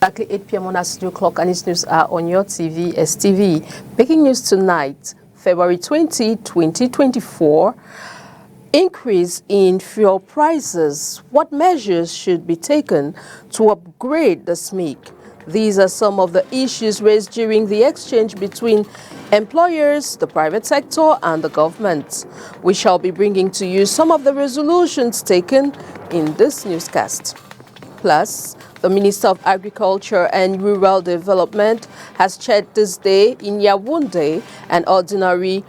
Exactly 8 p.m. on our studio clock, and its news are on your TV, STV. Breaking news tonight, February 20, 2024. Increase in fuel prices. What measures should be taken to upgrade the SMIC? These are some of the issues raised during the exchange between employers, the private sector, and the government. We shall be bringing to you some of the resolutions taken in this newscast. Plus, the Minister of Agriculture and Rural Development has chaired this day in Yaoundé an ordinary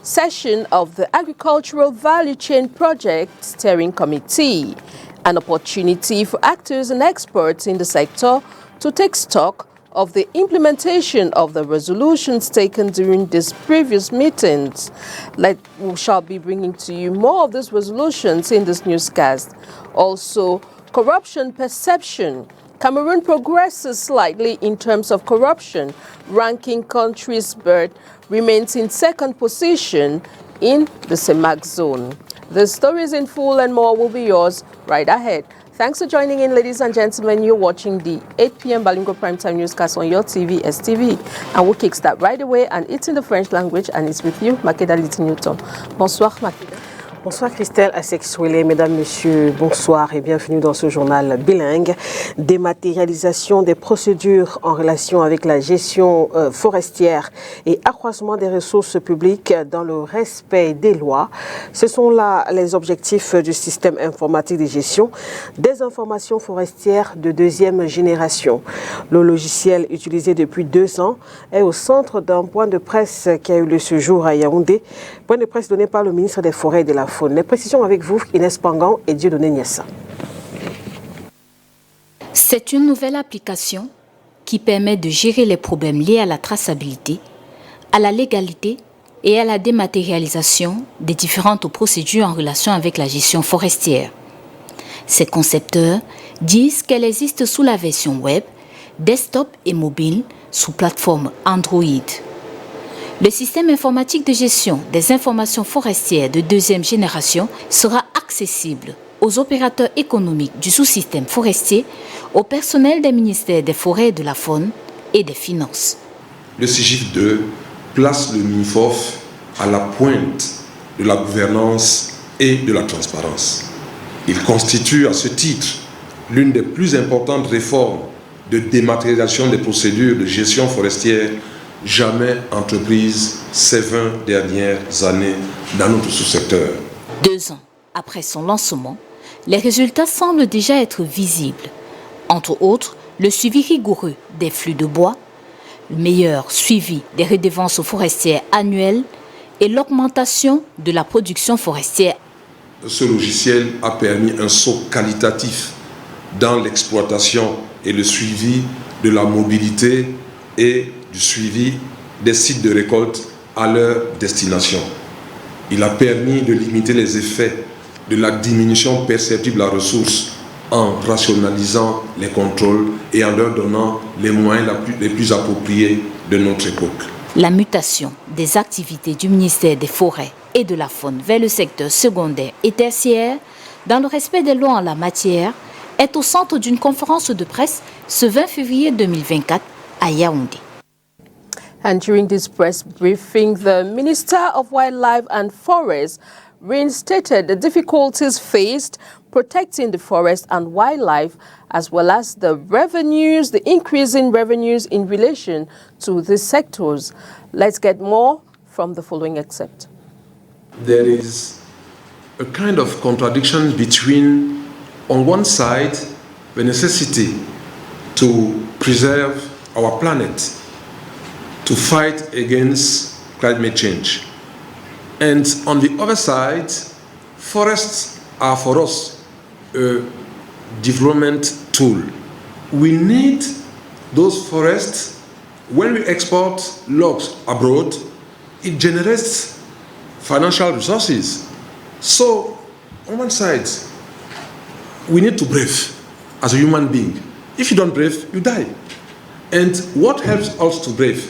session of the Agricultural Value Chain Project Steering Committee, an opportunity for actors and experts in the sector to take stock of the implementation of the resolutions taken during these previous meetings. We shall be bringing to you more of these resolutions in this newscast. Also, corruption perception. Cameroon progresses slightly in terms of corruption, ranking countries but remains in second position in the CEMAC zone. The stories in full and more will be yours right ahead. Thanks for joining in, ladies and gentlemen. You're watching the 8 p.m. Balingo Primetime Newscast on your TV, STV. And we'll kickstart right away, and it's in the French language, and it's with you, Makeda Little-Newton. Bonsoir, Makeda. Bonsoir Christelle Assec-Souélé, mesdames, messieurs, bonsoir et bienvenue dans ce journal bilingue. Dématérialisation des procédures en relation avec la gestion forestière et accroissement des ressources publiques dans le respect des lois. Ce sont là les objectifs du système informatique de gestion des informations forestières de deuxième génération. Le logiciel utilisé depuis 2 ans est au centre d'un point de presse qui a eu lieu ce jour à Yaoundé. Point de presse donné par le ministre des Forêts et de la Faune. Les précisions avec vous, Inès Pangan et Dieudonné Niassa. C'est une nouvelle application qui permet de gérer les problèmes liés à la traçabilité, à la légalité et à la dématérialisation des différentes procédures en relation avec la gestion forestière. Ses concepteurs disent qu'elle existe sous la version web, desktop et mobile sous plateforme Android. Le système informatique de gestion des informations forestières de deuxième génération sera accessible aux opérateurs économiques du sous-système forestier, au personnel des ministères des Forêts et de la Faune et des Finances. Le CIGIF 2 place le MINFOF à la pointe de la gouvernance et de la transparence. Il constitue à ce titre l'une des plus importantes réformes de dématérialisation des procédures de gestion forestière jamais entreprise ces 20 dernières années dans notre sous-secteur. 2 ans après son lancement, les résultats semblent déjà être visibles. Entre autres, le suivi rigoureux des flux de bois, le meilleur suivi des redevances forestières annuelles et l'augmentation de la production forestière. Ce logiciel a permis un saut qualitatif dans l'exploitation et le suivi de la mobilité et du suivi des sites de récolte à leur destination. Il a permis de limiter les effets de la diminution perceptible de la ressource en rationalisant les contrôles et en leur donnant les moyens les plus appropriés de notre époque. La mutation des activités du ministère des Forêts et de la Faune vers le secteur secondaire et tertiaire, dans le respect des lois en la matière, est au centre d'une conférence de presse ce 20 février 2024 à Yaoundé. And during this press briefing, the Minister of Wildlife and Forests reinstated the difficulties faced protecting the forest and wildlife, as well as the revenues, the increase in revenues in relation to these sectors. Let's get more from the following excerpt. There is a kind of contradiction between, on one side, the necessity to preserve our planet, to fight against climate change. And on the other side, forests are for us a development tool. We need those forests. When we export logs abroad, it generates financial resources. So, on one side, we need to breathe as a human being. If you don't breathe, you die. And what helps us to breathe?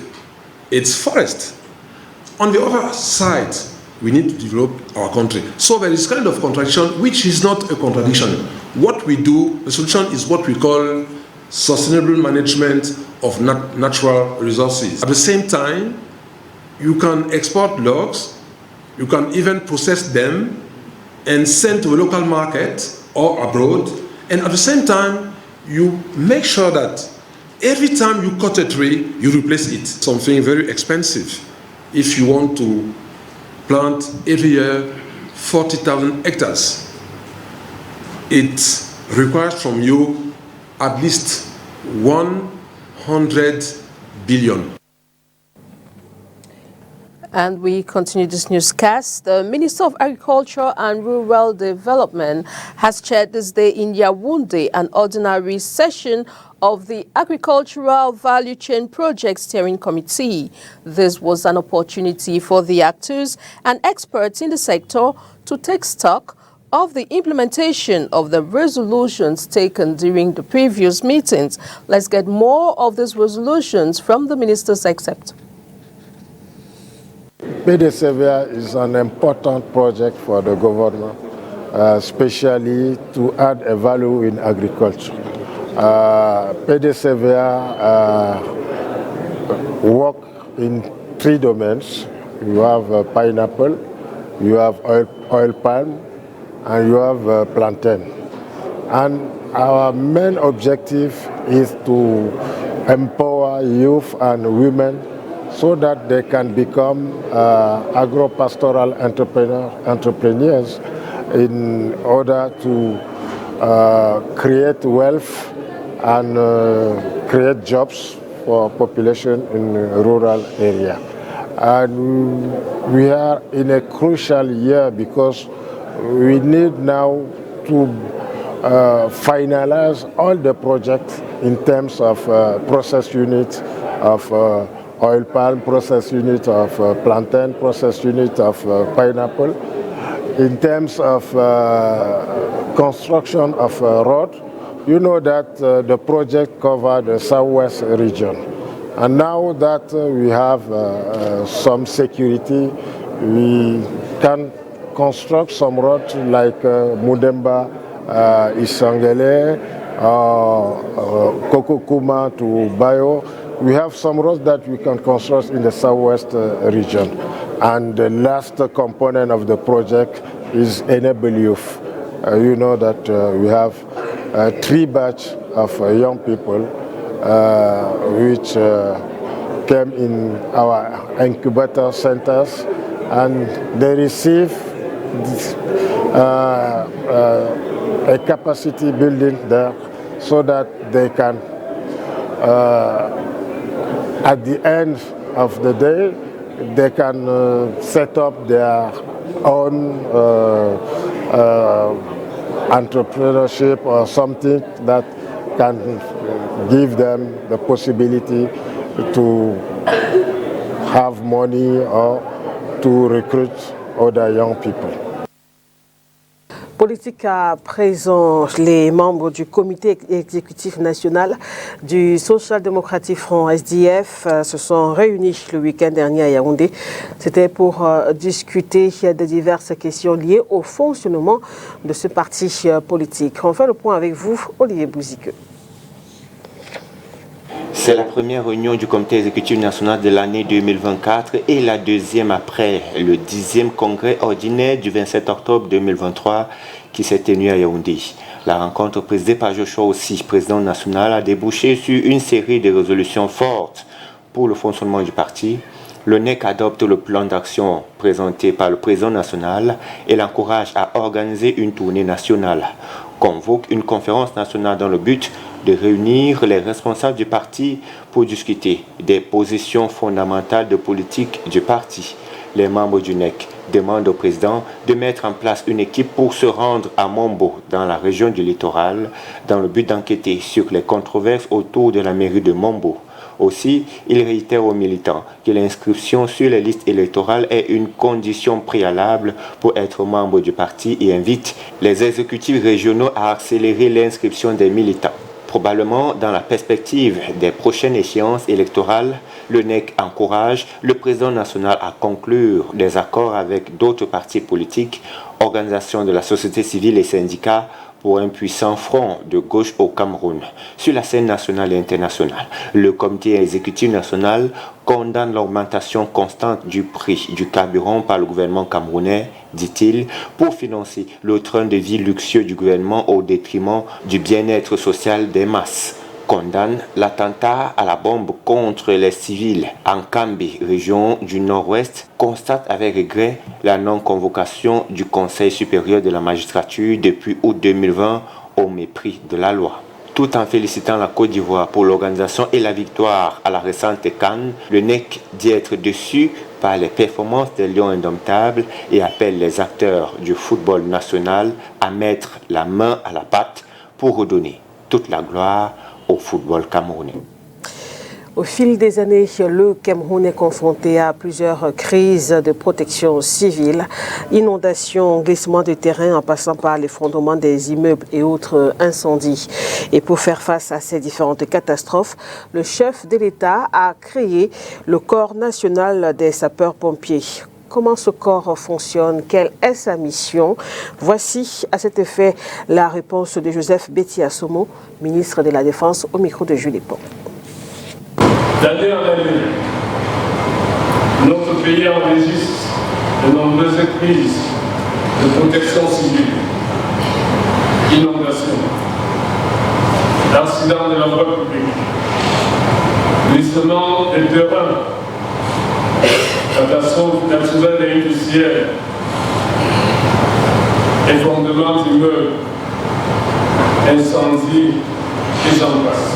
It's forest. On the other side, we need to develop our country. So there is kind of contradiction, which is not a contradiction. What we do, the solution is what we call sustainable management of natural resources. At the same time, you can export logs, you can even process them and send to a local market or abroad, and at the same time, you make sure that every time you cut a tree, you replace it. Something very expensive. If you want to plant every year 40,000 hectares, it requires from you at least 100 billion. And we continue this newscast. The Minister of Agriculture and Rural Development has chaired this day in Yaoundé an ordinary session of the Agricultural Value Chain Project Steering Committee. This was an opportunity for the actors and experts in the sector to take stock of the implementation of the resolutions taken during the previous meetings. Let's get more of these resolutions from the minister's excerpt. PDCVA is an important project for the government, especially to add a value in agriculture. PDCVA work in 3 domains. You have pineapple, you have oil palm, and you have plantain. And our main objective is to empower youth and women so that they can become agro-pastoral entrepreneurs in order to create wealth and create jobs for population in rural area. And we are in a crucial year because we need now to finalize all the projects in terms of process units of oil palm, process unit of plantain, process unit of pineapple. In terms of construction of road, you know that the project covered the southwest region. And now that we have some security, we can construct some roads like Mudemba, Isangele, Kokokuma to Bayo. We have some roads that we can construct in the southwest region. And the last component of the project is Enable Youth. You know that we have 3 batch of young people which came in our incubator centers, and they receive a capacity building there so that they can at the end of the day, they can set up their own entrepreneurship or something that can give them the possibility to have money or to recruit other young people. Politique à présent, les membres du comité exécutif national du Social Democratic Front SDF se sont réunis le week-end dernier à Yaoundé. C'était pour discuter de diverses questions liées au fonctionnement de ce parti politique. On fait le point avec vous, Olivier Bouziqueux. C'est la première réunion du comité exécutif national de l'année 2024 et la deuxième après le 10e congrès ordinaire du 27 octobre 2023 qui s'est tenu à Yaoundé. La rencontre présidée par Joshua aussi, président national, a débouché sur une série de résolutions fortes pour le fonctionnement du parti. Le NEC adopte le plan d'action présenté par le président national et l'encourage à organiser une tournée nationale. Convoque une conférence nationale dans le but de réunir les responsables du parti pour discuter des positions fondamentales de politique du parti. Les membres du NEC demandent au président de mettre en place une équipe pour se rendre à Mombo, dans la région du littoral, dans le but d'enquêter sur les controverses autour de la mairie de Mombo. Aussi, il réitère aux militants que l'inscription sur les listes électorales est une condition préalable pour être membre du parti et invite les exécutifs régionaux à accélérer l'inscription des militants. Probablement dans la perspective des prochaines échéances électorales, le NEC encourage le président national à conclure des accords avec d'autres partis politiques, organisations de la société civile et syndicats pour un puissant front de gauche au Cameroun. Sur la scène nationale et internationale, le comité exécutif national condamne l'augmentation constante du prix du carburant par le gouvernement camerounais, dit-il, pour financer le train de vie luxueux du gouvernement au détriment du bien-être social des masses. Condamne l'attentat à la bombe contre les civils en Kambi, région du Nord-Ouest, constate avec regret la non-convocation du Conseil supérieur de la magistrature depuis août 2020 au mépris de la loi. Tout en félicitant la Côte d'Ivoire pour l'organisation et la victoire à la récente CAN, le NEC dit être déçu par les performances des Lions indomptables et appelle les acteurs du football national à mettre la main à la pâte pour redonner toute la gloire au football camerounais. Au fil des années, le Cameroun est confronté à plusieurs crises de protection civile, inondations, glissements de terrain en passant par l'effondrement des immeubles et autres incendies. Et pour faire face à ces différentes catastrophes, le chef de l'État a créé le Corps national des sapeurs-pompiers. Comment ce corps fonctionne? Quelle est sa mission? Voici à cet effet la réponse de Joseph Betty Assomo, ministre de la Défense, au micro de Julie Pont. D'année en année, notre pays enregistre de nombreuses crises de protection civile, inondations, accidents de la voie publique, glissement des terrains, catastrophes naturelles et industrielles, effondrement d'immeubles, incendies et j'en passe.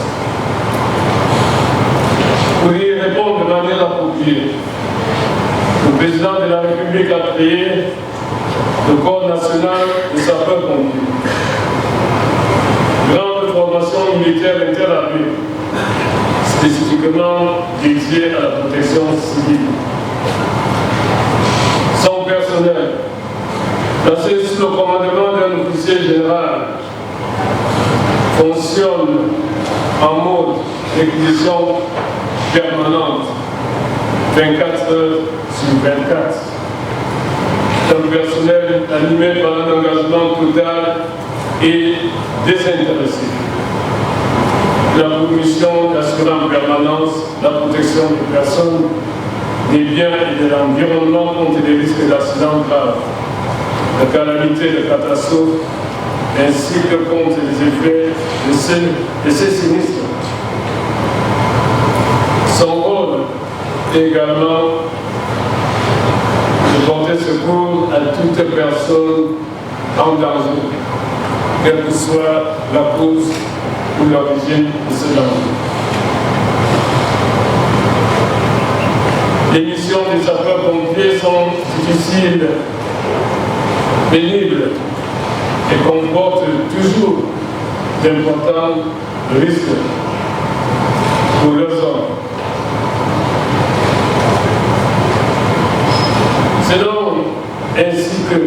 Pour y répondre de manière appropriée, le président de la République a créé le Corps national de sapeurs-pompiers. Grande formation militaire interarmée, spécifiquement dédiée à la protection civile. Son personnel, placé sous le commandement d'un officier général, fonctionne en mode réquisition permanente, 24 heures sur 24. Un personnel animé par un engagement total et désintéressé. La mission d'assurer en permanence la protection des personnes, des biens et de l'environnement contre les risques d'accidents graves, de calamités, de catastrophes, ainsi que contre les effets de ces sinistres. Son rôle est également de porter secours à toute personne en danger, quelle que soit la cause ou l'origine de ce danger. Les missions des sapeurs-pompiers sont difficiles, pénibles et comportent toujours d'importants risques pour leurs hommes. C'est donc ainsi que,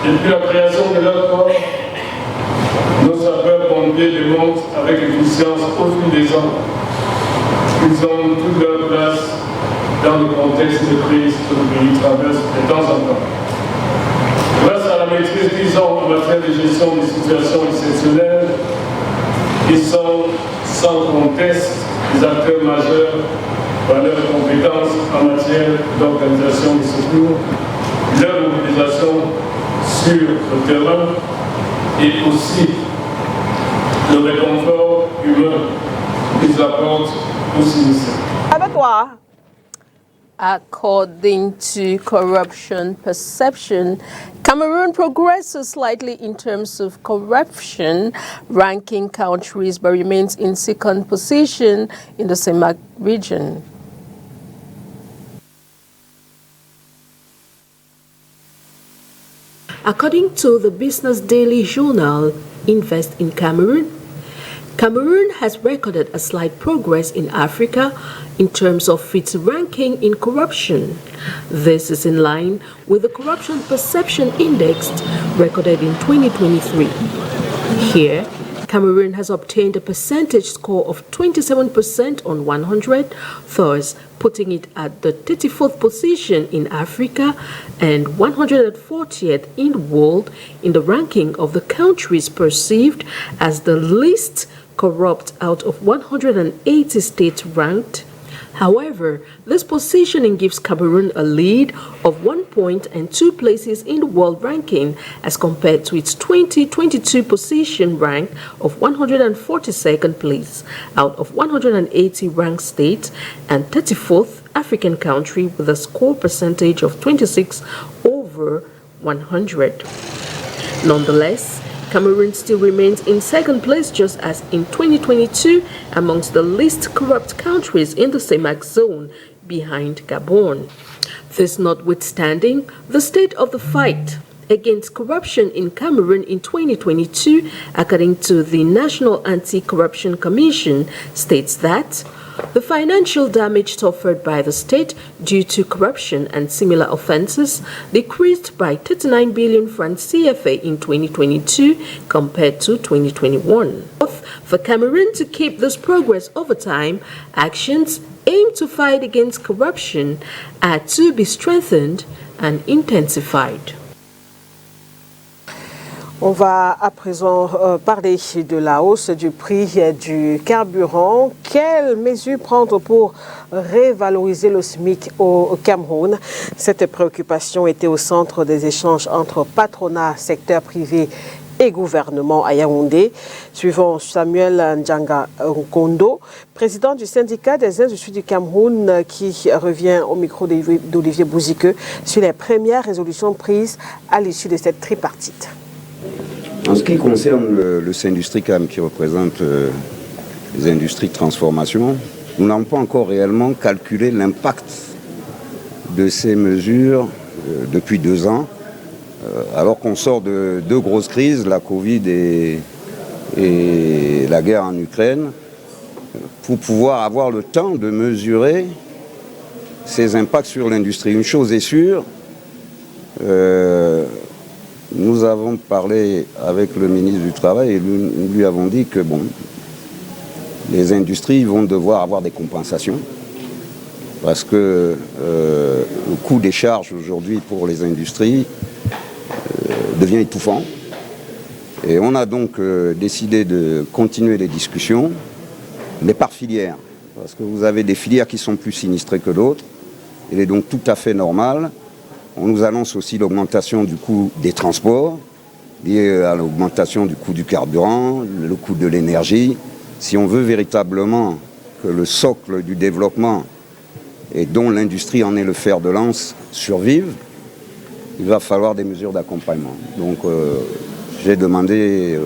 depuis la création de leur corps, nos sapeurs-pompiers démontrent avec efficience au fil des ans qu'ils ont toute leur place dans le contexte de crise que le pays traverse de temps en temps. Grâce à la maîtrise qu'ils ont en matière de gestion des situations exceptionnelles, ils sont sans conteste des acteurs majeurs par leurs compétences en matière d'organisation des secours, leur mobilisation sur le terrain et aussi le réconfort humain qu'ils apportent aux sinistrés. Avec toi. According to corruption perception, Cameroon progresses slightly in terms of corruption ranking countries but remains in second position in the CEMAC region. According to the Business Daily journal, Invest in Cameroon, Cameroon has recorded a slight progress in Africa in terms of its ranking in corruption. This is in line with the Corruption Perception Index recorded in 2023. Here, Cameroon has obtained a percentage score of 27% on 100, thus putting it at the 34th position in Africa and 140th in the world in the ranking of the countries perceived as the least corrupt out of 180 states ranked. However, this positioning gives Cameroon a lead of 1 point and 2 places in the world ranking as compared to its 2022 position rank of 142nd place out of 180 ranked states and 34th African country with a score percentage of 26 over 100. Nonetheless, Cameroon still remains in second place just as in 2022 amongst the least corrupt countries in the CEMAC zone behind Gabon. This notwithstanding, the state of the fight against corruption in Cameroon in 2022, according to the National Anti-Corruption Commission, states that the financial damage suffered by the state due to corruption and similar offenses decreased by 39 billion francs CFA in 2022 compared to 2021. For Cameroon to keep this progress over time, actions aimed to fight against corruption are to be strengthened and intensified. On va à présent parler de la hausse du prix du carburant. Quelles mesures prendre pour révaloriser le SMIC au Cameroun? Cette préoccupation était au centre des échanges entre patronat, secteur privé et gouvernement à Yaoundé. Suivant Samuel Ndjanga Nkondo, président du syndicat des industries du Cameroun, qui revient au micro d'Olivier Bouzigueux sur les premières résolutions prises à l'issue de cette tripartite. En ce qui concerne le Syndustri-Cam qui représente les industries de transformation, nous n'avons pas encore réellement calculé l'impact de ces mesures depuis 2 ans, alors qu'on sort de 2 grosses crises, la Covid et la guerre en Ukraine, pour pouvoir avoir le temps de mesurer ces impacts sur l'industrie. Une chose est sûre, nous avons parlé avec le ministre du Travail et nous lui avons dit que les industries vont devoir avoir des compensations parce que le coût des charges aujourd'hui pour les industries devient étouffant. Et on a donc décidé de continuer les discussions, mais par filière, parce que vous avez des filières qui sont plus sinistrées que d'autres. Il est donc tout à fait normal. On nous annonce aussi l'augmentation du coût des transports, lié à l'augmentation du coût du carburant, le coût de l'énergie. Si on veut véritablement que le socle du développement et dont l'industrie en est le fer de lance survive, il va falloir des mesures d'accompagnement. Donc j'ai demandé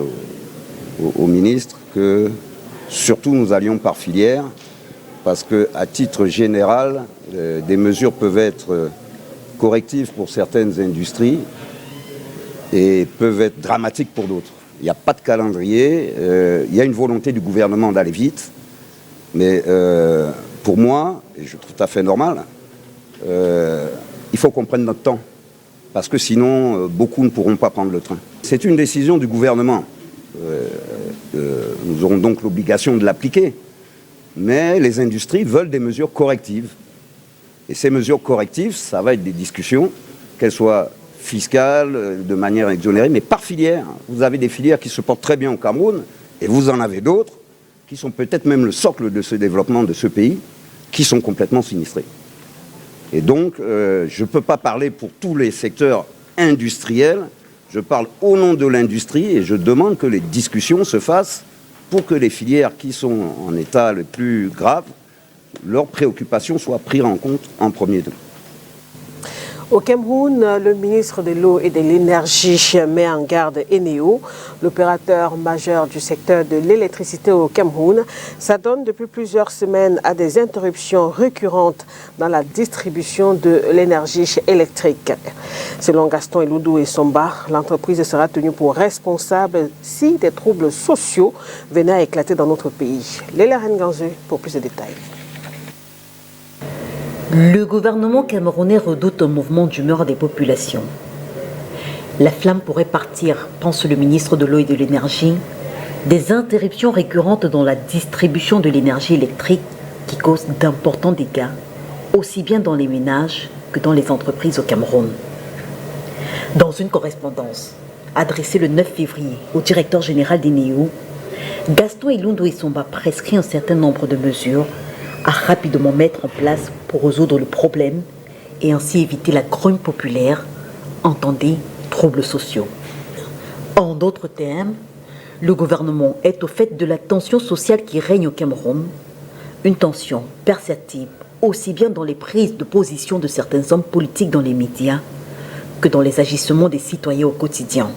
au ministre que surtout nous allions par filière, parce qu'à titre général, des mesures peuvent être correctives pour certaines industries et peuvent être dramatiques pour d'autres. Il n'y a pas de calendrier, il y a une volonté du gouvernement d'aller vite, mais pour moi, et je trouve tout à fait normal, il faut qu'on prenne notre temps, parce que sinon, beaucoup ne pourront pas prendre le train. C'est une décision du gouvernement. Nous aurons donc l'obligation de l'appliquer, mais les industries veulent des mesures correctives. Et ces mesures correctives, ça va être des discussions, qu'elles soient fiscales, de manière exonérée, mais par filière. Vous avez des filières qui se portent très bien au Cameroun, et vous en avez d'autres qui sont peut-être même le socle de ce développement de ce pays, qui sont complètement sinistrés. Et donc, je ne peux pas parler pour tous les secteurs industriels, je parle au nom de l'industrie, et je demande que les discussions se fassent pour que les filières qui sont en état le plus grave, leurs préoccupations soient prises en compte en premier temps. Au Cameroun, le ministre de l'Eau et de l'Énergie met en garde Eneo, l'opérateur majeur du secteur de l'électricité au Cameroun. Ça donne depuis plusieurs semaines à des interruptions récurrentes dans la distribution de l'énergie électrique. Selon Gaston Eloudou et Somba, l'entreprise sera tenue pour responsable si des troubles sociaux venaient à éclater dans notre pays. Léla Renganzeu pour plus de détails. Le gouvernement camerounais redoute un mouvement d'humeur des populations. La flamme pourrait partir, pense le ministre de l'Eau et de l'Énergie, Des interruptions récurrentes dans la distribution de l'énergie électrique qui causent d'importants dégâts, aussi bien dans les ménages que dans les entreprises au Cameroun. Dans une correspondance adressée le 9 février au directeur général d'Eneo, Gaston Ilundu Isomba prescrit un certain nombre de mesures à rapidement mettre en place pour résoudre le problème et ainsi éviter la grogne populaire, entendez, troubles sociaux. En d'autres termes, le gouvernement est au fait de la tension sociale qui règne au Cameroun, une tension perceptible aussi bien dans les prises de position de certains hommes politiques dans les médias que dans les agissements des citoyens au quotidien.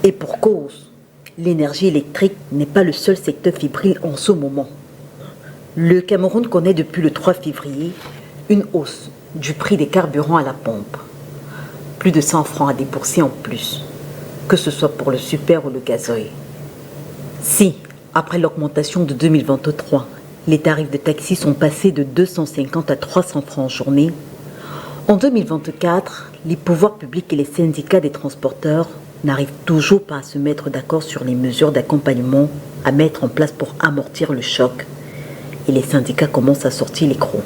Et pour cause, l'énergie électrique n'est pas le seul secteur fébrile en ce moment. Le Cameroun connaît depuis le 3 février une hausse du prix des carburants à la pompe. Plus de 100 francs à débourser en plus, que ce soit pour le super ou le gazoil. Si, après l'augmentation de 2023, les tarifs de taxi sont passés de 250 à 300 francs en journée, en 2024, les pouvoirs publics et les syndicats des transporteurs n'arrivent toujours pas à se mettre d'accord sur les mesures d'accompagnement à mettre en place pour amortir le choc. Et les syndicats commencent à sortir les crocs.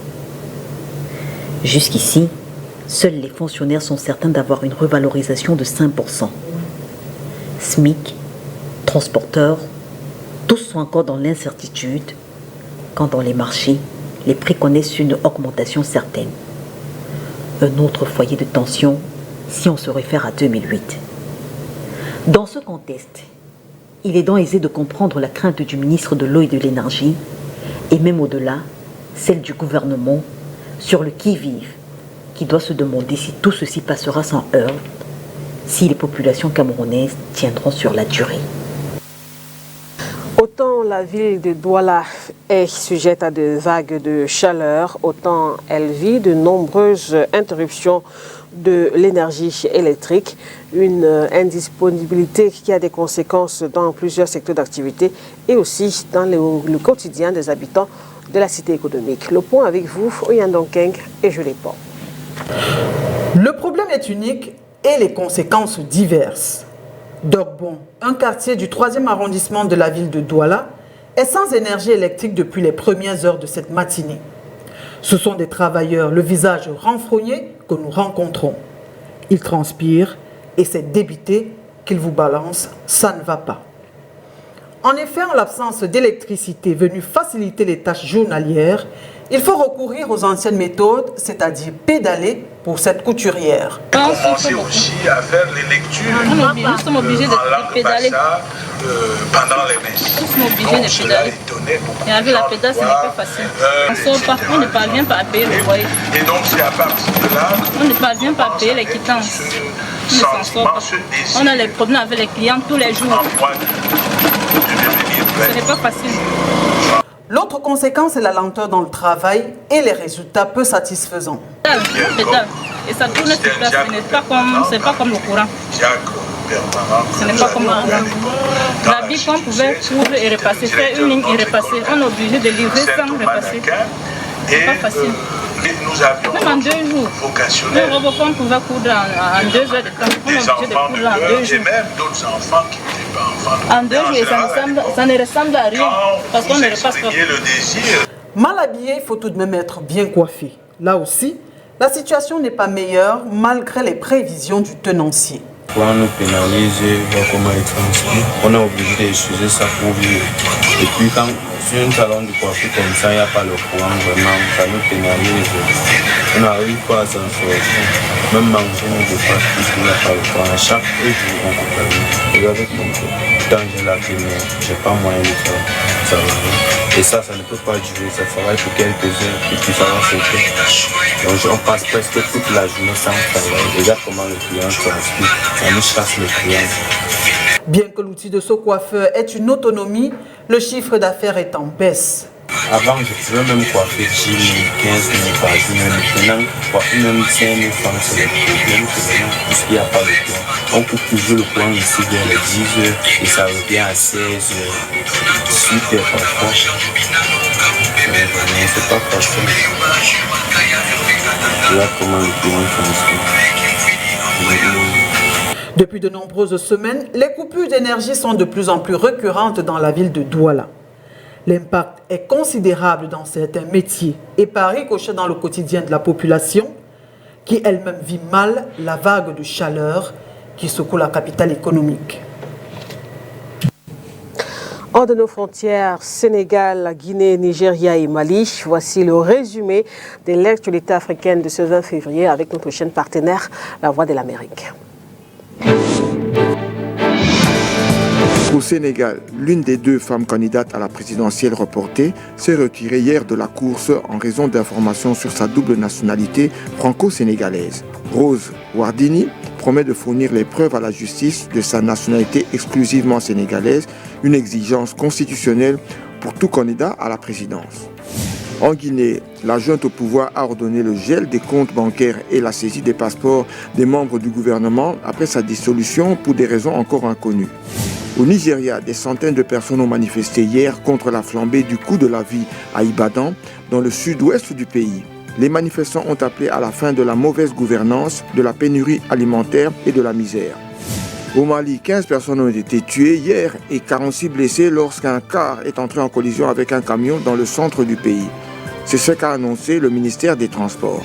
Jusqu'ici, seuls les fonctionnaires sont certains d'avoir une revalorisation de 5%. SMIC, transporteurs, tous sont encore dans l'incertitude, quand dans les marchés, les prix connaissent une augmentation certaine. Un autre foyer de tension si on se réfère à 2008. Dans ce contexte, il est donc aisé de comprendre la crainte du ministre de l'Eau et de l'Énergie, et même au-delà, celle du gouvernement, sur le qui-vive, qui doit se demander si tout ceci passera sans heurts, si les populations camerounaises tiendront sur la durée. Autant la ville de Douala est sujette à de vagues de chaleur, autant elle vit de nombreuses interruptions de l'énergie électrique, une indisponibilité qui a des conséquences dans plusieurs secteurs d'activité et aussi dans le quotidien des habitants de la cité économique. Le point avec vous, Oyan Donkeng et Julie Pont. Le problème est unique et les conséquences diverses. Dogbon, un quartier du 3e arrondissement de la ville de Douala, est sans énergie électrique depuis les premières heures de cette matinée. Ce sont des travailleurs, le visage renfrogné, que nous rencontrons. Ils transpirent et c'est débité qu'ils vous balancent, ça ne va pas. En effet, en l'absence d'électricité venue faciliter les tâches journalières, il faut recourir aux anciennes méthodes, c'est-à-dire pédaler pour cette couturière. Commencer aussi à faire les lectures. Nous sommes obligés de pédaler. Pendant les messes. Nous sommes obligés de pédaler. Et avec la pédale, ce n'est pas facile. On ne sort pas, on ne parvient pas à payer le loyer. Et donc c'est à partir de là on ne parvient pas à payer les quittances. On ne s'en sort pas. On a les problèmes avec les clients tous les jours. Ce n'est pas facile. L'autre conséquence est la lenteur dans le travail et les résultats peu satisfaisants. Pédale. Et ça tourne sur place, ce n'est pas comme le courant. Ce n'est pas comme le courant. L'habit qu'on pouvait coudre et repasser, faire une ligne et repasser, on est obligé de livrer sans repasser. Ce n'est pas facile. Même en 2 jours. Le robot qu'on pouvait coudre en 2 heures de temps, on est obligé de coudre en 2 jours. En 2 jours, et ça ne ressemble à rien parce qu'on ne repasse pas. Mal habillé, il faut tout de même être bien coiffé. Là aussi, la situation n'est pas meilleure malgré les prévisions du tenancier. Quand on nous pénalise, voir comment ils transpirent, on est obligé d'utiliser ça pour vivre. Et puis quand sur un salon de coiffure comme ça, il n'y a pas le courant, vraiment, ça nous pénalise. On n'arrive pas à s'en sortir. Même manger, on ne peut pas, puisqu'il n'y a pas le courant. À chaque jour, on peut pas vivre. Regardez comme ça. Quand j'ai la lumière, je n'ai pas moyen de faire ça. Et ça ne peut pas durer, ça travaille pour quelques heures, et puis ça va sauter. Donc on passe presque toute la journée sans travail. Regarde comment le client transpire, ça nous chasse le client. Bien que l'outil de ce coiffeur ait une autonomie, le chiffre d'affaires est en baisse. Avant, je pouvais même coiffer 10 000, 15 000 par jour. Maintenant, coiffer même 5 000 francs, c'est le problème puisqu'il n'y a pas de courant. On coupe toujours le courant ici vers les 10 heures et ça revient à 16 heures, 18 heures parfois. Mais vraiment, c'est pas facile. Là, comment le courant transpire. Depuis de nombreuses semaines, les coupures d'énergie sont de plus en plus récurrentes dans la ville de Douala. L'impact est considérable dans certains métiers et par ricochet dans le quotidien de la population, qui elle-même vit mal la vague de chaleur qui secoue la capitale économique. Hors de nos frontières, Sénégal, Guinée, Nigeria et Mali, voici le résumé de l'actualité africaine de ce 20 février avec notre chaîne partenaire, La Voix de l'Amérique. Au Sénégal, l'une des deux femmes candidates à la présidentielle reportée s'est retirée hier de la course en raison d'informations sur sa double nationalité franco-sénégalaise. Rose Wardini promet de fournir les preuves à la justice de sa nationalité exclusivement sénégalaise, une exigence constitutionnelle pour tout candidat à la présidence. En Guinée, la junte au pouvoir a ordonné le gel des comptes bancaires et la saisie des passeports des membres du gouvernement après sa dissolution pour des raisons encore inconnues. Au Nigeria, des centaines de personnes ont manifesté hier contre la flambée du coût de la vie à Ibadan, dans le sud-ouest du pays. Les manifestants ont appelé à la fin de la mauvaise gouvernance, de la pénurie alimentaire et de la misère. Au Mali, 15 personnes ont été tuées hier et 46 blessées lorsqu'un car est entré en collision avec un camion dans le centre du pays. C'est ce qu'a annoncé le ministère des Transports.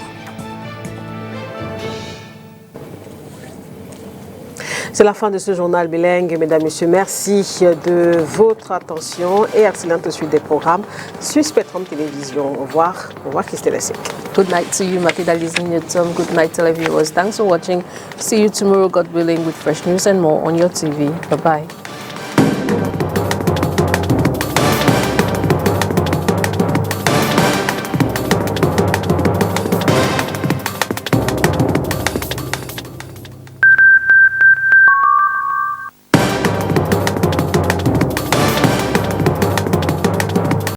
C'est la fin de ce journal bilingue. Mesdames, Messieurs, merci de votre attention et excellente suite des programmes sur Spectrum Télévision. Au revoir. Au revoir, Christelle Essek. Good night to you, Makeda Liz-Newton. Good night, televiewers. Thanks for watching. See you tomorrow, God willing, with fresh news and more on your TV. Bye-bye.